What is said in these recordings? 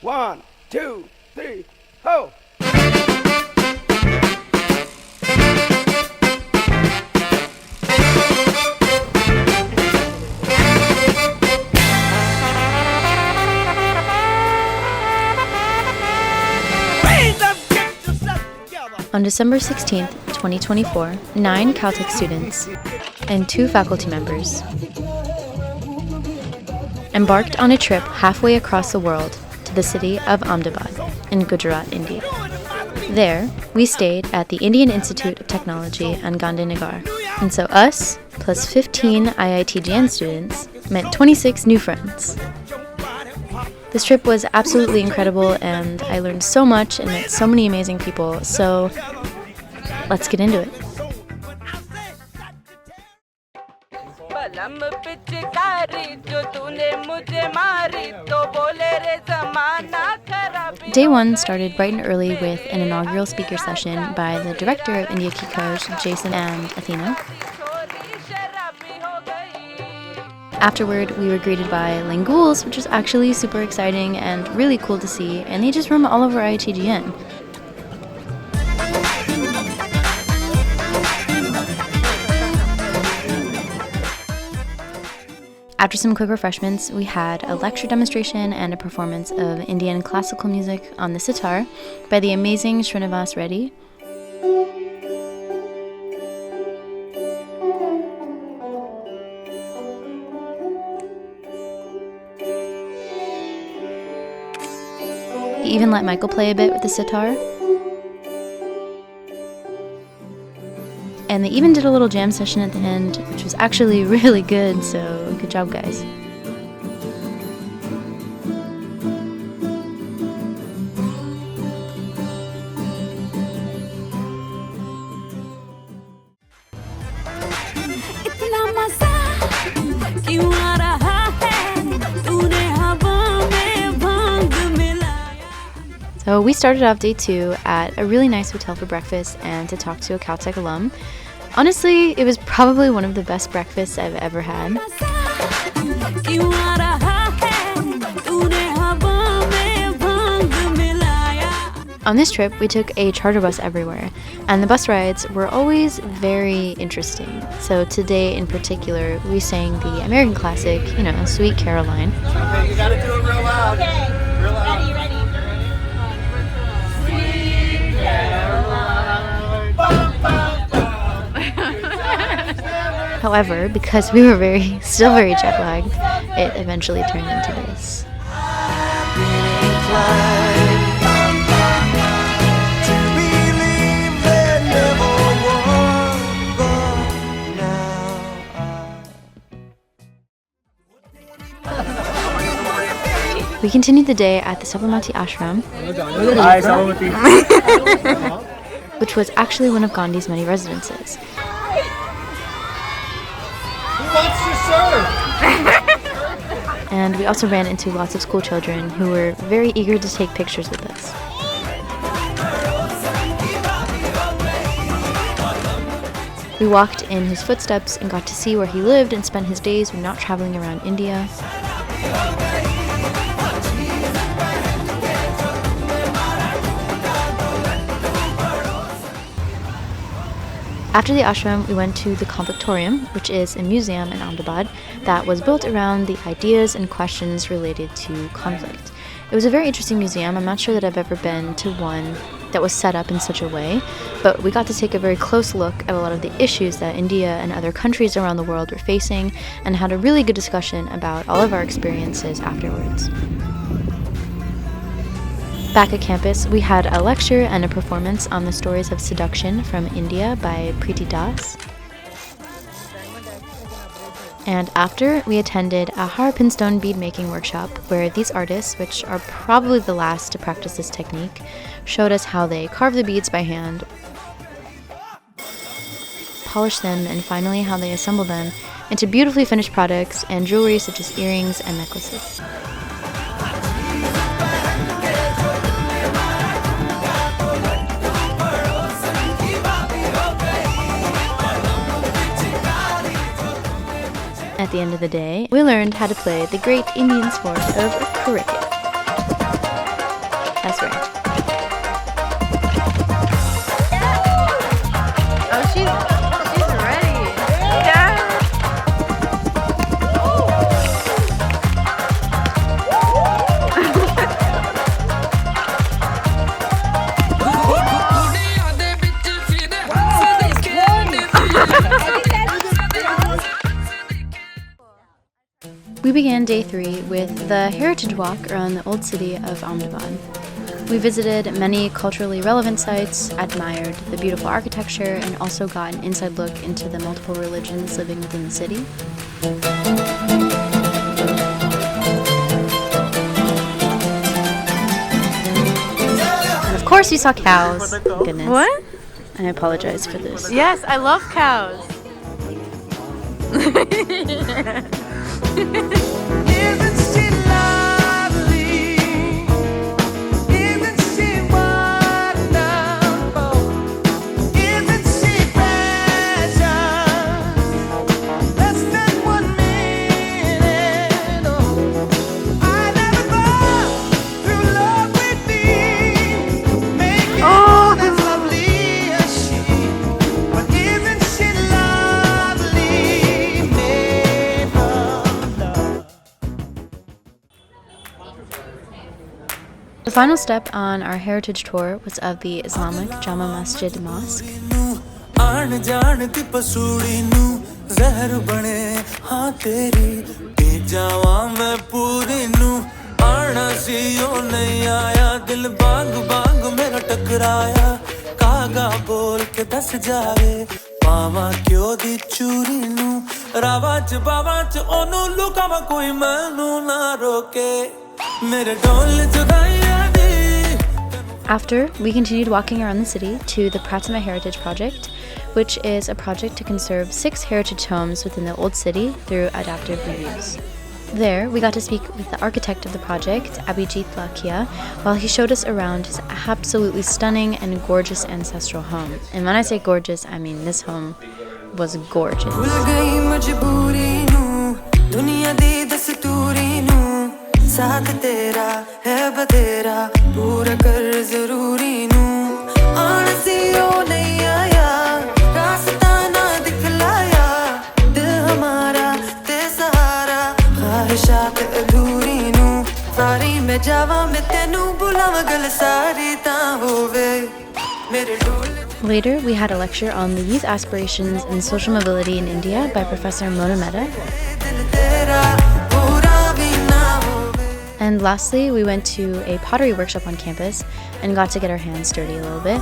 One, two, three, ho! On December 16th, 2024, 9 Caltech students and 2 faculty members embarked on a trip halfway across the world to the city of Ahmedabad in Gujarat, India. There, we stayed at the Indian Institute of Technology in Gandhinagar, and so us, plus 15 IITGN students, met 26 new friends. This trip was absolutely incredible, and I learned so much and met so many amazing people, so let's get into it. Day 1 started bright and early with an inaugural speaker session by the director of Ki Khoj, Jason and Athena. Afterward, we were greeted by Langules, which was actually super exciting and really cool to see, and they just roam all over IITGN. After some quick refreshments, we had a lecture demonstration and a performance of Indian classical music on the sitar by the amazing Srinivas Reddy. He even let Michael play a bit with the sitar. And they even did a little jam session at the end, which was actually really good, so good job, guys. So we started off day 2 at a really nice hotel for breakfast and to talk to a Caltech alum. Honestly, it was probably one of the best breakfasts I've ever had. On this trip, we took a charter bus everywhere, and the bus rides were always very interesting. So today in particular, we sang the American classic, Sweet Caroline. Okay, you gotta do it real loud. Okay. Real loud. Ready. However, because we were still very jet-lagged, it eventually turned into this. We continued the day at the Sabarmati Ashram, which was actually one of Gandhi's many residences. And we also ran into lots of school children who were very eager to take pictures with us. We walked in his footsteps and got to see where he lived and spent his days when not traveling around India. After the ashram, we went to the Complectorium, which is a museum in Ahmedabad that was built around the ideas and questions related to conflict. It was a very interesting museum. I'm not sure that I've ever been to one that was set up in such a way, but we got to take a very close look at a lot of the issues that India and other countries around the world were facing and had a really good discussion about all of our experiences afterwards. Back at campus, we had a lecture and a performance on the stories of seduction from India by Preeti Das. And after, we attended a harp stone bead making workshop where these artists, which are probably the last to practice this technique, showed us how they carve the beads by hand, polish them, and finally how they assemble them into beautifully finished products and jewelry such as earrings and necklaces. At the end of the day, we learned how to play the great Indian sport of cricket. That's right. Oh, she's ready. Yeah. We began day 3 with the heritage walk around the old city of Ahmedabad. We visited many culturally relevant sites, admired the beautiful architecture, and also got an inside look into the multiple religions living within the city. And of course we saw cows. Goodness. What? I apologize for this. Yes, I love cows. Isn't she lovely? Isn't she wonderful? Isn't she precious? Less than 1 minute. Oh, I never thought through love with me, making all as lovely as she. But isn't she lovely? Made of love. The final step on our heritage tour was of the Islamic Jama Masjid Mosque. ਆਣ ਜਾਣ ਦੀ ਪਸੂੜੀ ਨੂੰ ਜ਼ਹਿਰ ਬਣੇ ਹਾਂ ਤੇਰੀ ਪੀ ਜਾਵਾਂ ਮੈਂ ਪੂਰੀ ਨੂੰ ਆਣਾ ਸੀ ਉਹ ਨਹੀਂ ਆਇਆ ਦਿਲ ਬਾਗ ਬਾਗ ਮੇਰਾ ਟਕਰਾਇਆ ਕਾਗਾ ਬੋਲ ਕੇ ਦੱਸ ਜਾਵੇ ਪਾਵਾਂ ਕਿਉਂ ਦੀ ਚੂਰੀ ਨੂੰ ਰਾਵਾਂ ਚ ਬਾਵਾਂ ਚ ਉਹਨੂੰ ਲੁਕਾਵਾਂ ਕੋਈ ਮੈਨੂੰ ਨਾ ਰੋਕੇ ਮੇਰੇ ਢੋਲ ਜੁਦਾਈਆਂ ਦੀ After, we continued walking around the city to the Pratima Heritage Project, which is a project to conserve 6 heritage homes within the old city through adaptive reuse. There, we got to speak with the architect of the project, Abhijit Lakia, while he showed us around his absolutely stunning and gorgeous ancestral home. And when I say gorgeous, I mean this home was gorgeous. ਭੁੱਲ ਗਈ ਮਜਬੂਰੀ ਨੂੰ ਦੁਨੀਆ ਦੀ ਦਸਤੂਰੀ ਨੂੰ ਸਾਥ ਤੇਰਾ ਹੈ ਬਤੇਰਾ ਪੂਰਾ ਕਰ ਜ਼ਰੂਰੀ ਨੂੰ ਆਣ ਸੀ ਉਹ ਨਹੀਂ ਆਇਆ ਰਾਸਤਾ ਨਾ ਦਿਖਲਾਇਆ ਦਿਲ ਹਮਾਰਾ ਤੇ ਸਹਾਰਾ ਖਾਹਿਸ਼ਾਤ ਅਧੂਰੀ ਨੂੰ ਸਾਰੀ ਮੈਂ ਜਾਵਾਂ ਮੈਂ ਤੈਨੂੰ ਬੁਲਾਵਾਂ ਗੱਲ ਸਾਰੀ ਤਾਂ ਹੋਵੇ ਮੇਰੇ ਢੋਲ Later, we had a lecture on the youth aspirations and social mobility in India by Professor Mona Mehta. ਦਿਲ ਤੇਰਾ ਪੂਰਾ ਵੀ ਨਾ ਹੋਵੇ And lastly, we went to a pottery workshop on campus and got to get our hands dirty a little bit.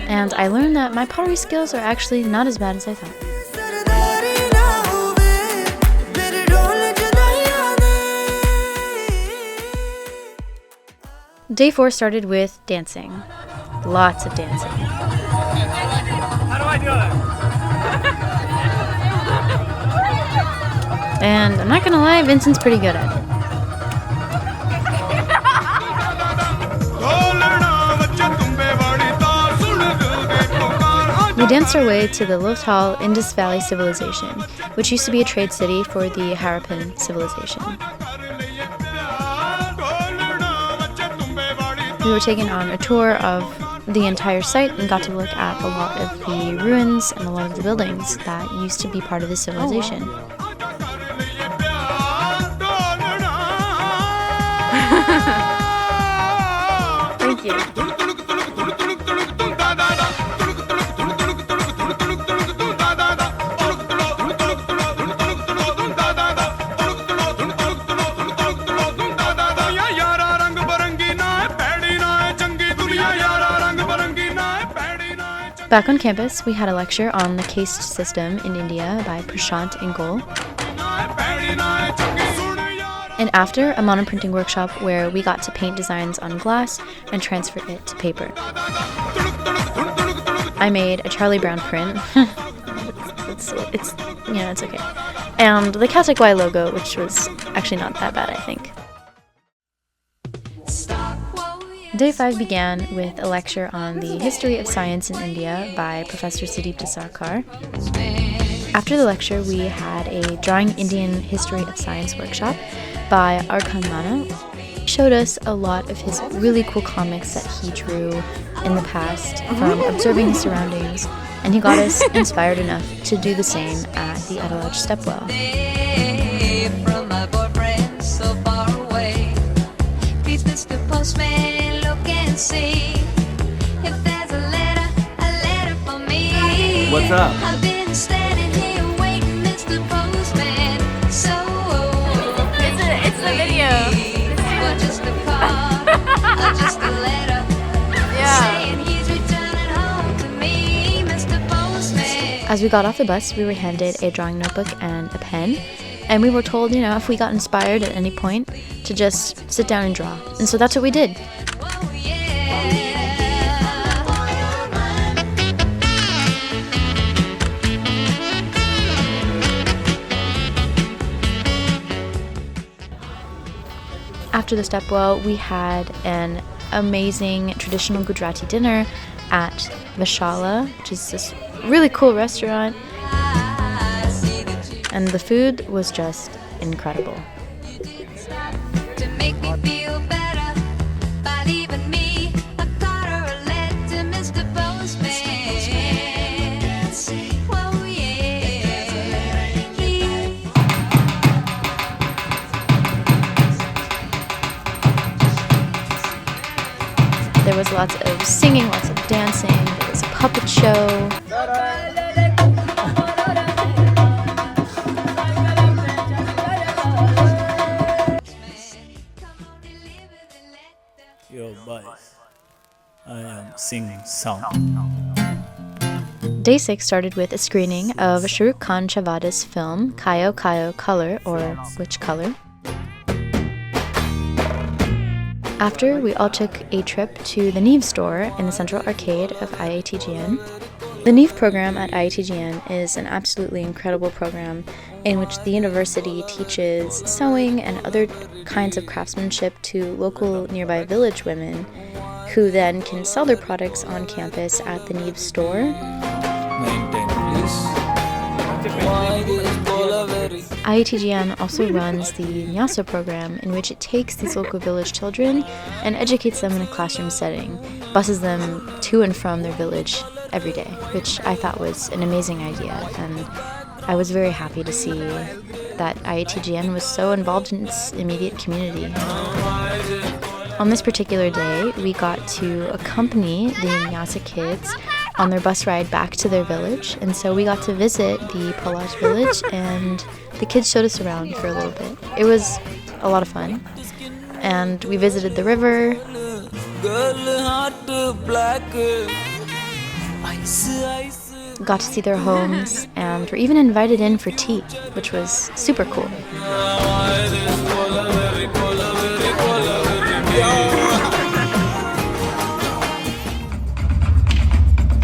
And I learned that my pottery skills are actually not as bad as I thought. Day 4 started with dancing. Lots of dancing. How do I do it? And I'm not gonna lie, Vincent's pretty good at it. We danced our way to the Lothal Indus Valley civilization, which used to be a trade city for the Harappan civilization. We were taken on a tour of the entire site and got to look at a lot of the ruins and a lot of the buildings that used to be part of the civilization. Thank you. Back on campus, we had a lecture on the caste system in India by Prashant Ingol. And after, a monoprinting workshop where we got to paint designs on glass and transfer it to paper. I made a Charlie Brown print. it's okay. and the Caltech Y logo, which was actually not that bad, I think. Day 5 began with a lecture on the history of science in India by Professor Sudipta Sarkar. After the lecture, we had a Drawing Indian History of Science workshop by Arkan Mana. He showed us a lot of his really cool comics that he drew in the past from observing his surroundings, and he got us inspired enough to do the same at the Adalaj Stepwell. From my boyfriend so far away. Please, Mr. Postman, look and see if there's a letter for me. What's up? I've been standing here waiting, Mr. Postman. So It's the video. or just a card, or just a letter. Yeah. Saying he's returning home to me, Mr. Postman. As we got off the bus, we were handed a drawing notebook and a pen, and we were told, if we got inspired at any point, to just sit down and draw. And so that's what we did. Oh, yeah. After the Stepwell, we had an amazing traditional Gujarati dinner at Vashala, which is this really cool restaurant, and the food was just incredible. To make me feel better by leaving me a card or a letter, Mr. Postman. Oh, yeah. There was lots of singing, lots of dancing, there was a puppet show. Yo, boys, I am singing song. Day 6 started with a screening of Shahrukh Khan Chavada's film Kayo Kayo Color, or Which Color. After, we all took a trip to the Neve store in the central arcade of IITGN. The Neve program at IITGN is an absolutely incredible program in which the university teaches sewing and other kinds of craftsmanship to local nearby village women, who then can sell their products on campus at the Neve store. IITGN also runs the Nyasa program, in which it takes these local village children and educates them in a classroom setting, buses them to and from their village every day, which I thought was an amazing idea, and I was very happy to see that IITGN was so involved in its immediate community. On this particular day, we got to accompany the Nyasa kids on their bus ride back to their village, and so we got to visit the Palaj village, and the kids showed us around for a little bit. It was a lot of fun, and we visited the river. Got to see their homes, and were even invited in for tea, which was super cool.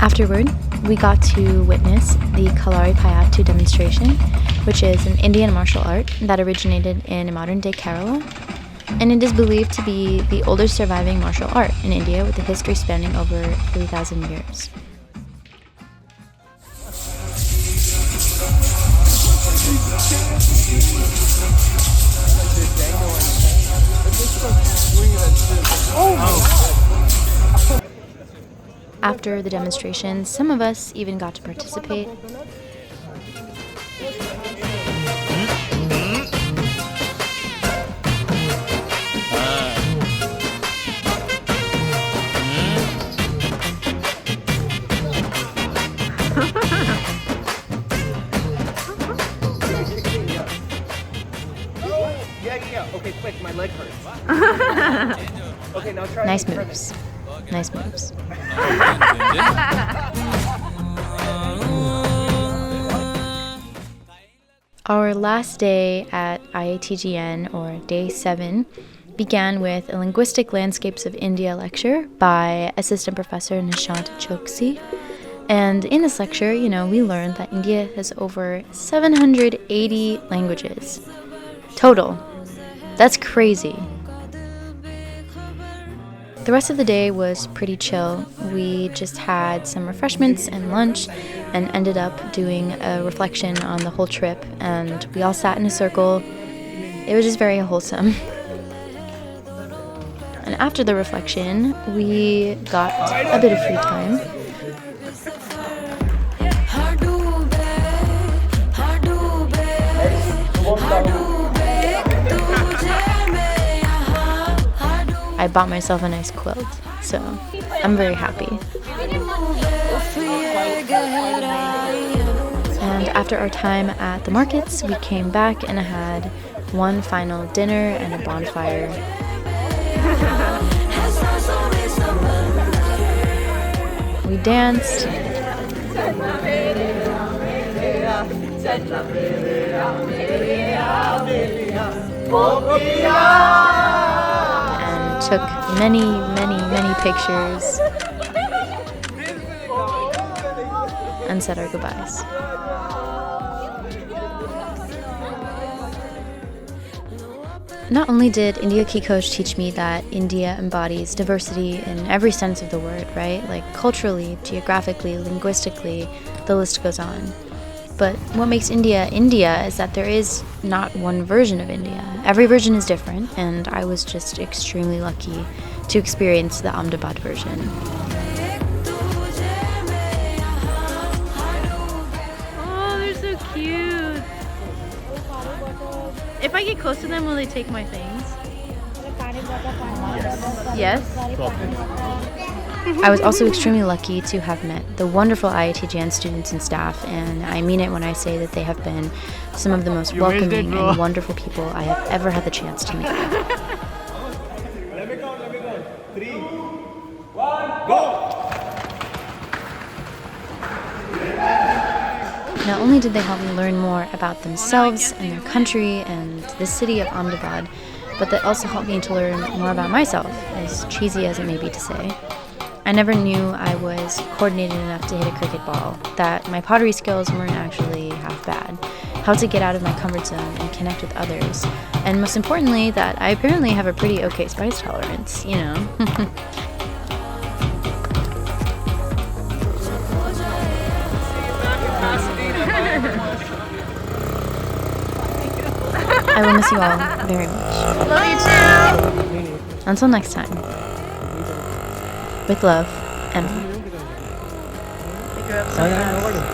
Afterward, we got to witness the Kalari Payattu demonstration, which is an Indian martial art that originated in modern-day Kerala, and it is believed to be the oldest surviving martial art in India, with a history spanning over 3,000 years. After the demonstration, some of us even got to participate. Yeah. Okay, quick, my leg hurts. Okay, now try. Nice moves. Nice moves. Our last day at IITGN, or day 7, began with a Linguistic Landscapes of India lecture by Assistant Professor Nishant Choksi. And in this lecture, we learned that India has over 780 languages total. That's crazy. The rest of the day was pretty chill. We just had some refreshments and lunch and ended up doing a reflection on the whole trip, and we all sat in a circle. It was just very wholesome. And after the reflection, we got a bit of free time. I bought myself a nice quilt, so I'm very happy. And after our time at the markets, we came back and had one final dinner and a bonfire. We danced. And took many, many, many pictures and said our goodbyes. Not only did India Ki Khoj teach me that India embodies diversity in every sense of the word, right? Like culturally, geographically, linguistically, the list goes on. But what makes India India is that there is not one version of India. Every version is different, and I was just extremely lucky to experience the Ahmedabad version. Oh, they're so cute. If I get close to them, will they take my things? Yes. I was also extremely lucky to have met the wonderful IITJN students and staff, and I mean it when I say that they have been some of the most welcoming and wonderful people I have ever had the chance to meet. Let me count. 3, 1, go! Not only did they help me learn more about themselves and their country and the city of Ahmedabad, but they also helped me to learn more about myself, as cheesy as it may be to say. I never knew I was coordinated enough to hit a cricket ball, that my pottery skills weren't actually half bad, how to get out of my comfort zone and connect with others, and most importantly, that I apparently have a pretty okay spice tolerance, I will miss you all very much. Love you too. Until next time. With love, Emma. They grew up so fast.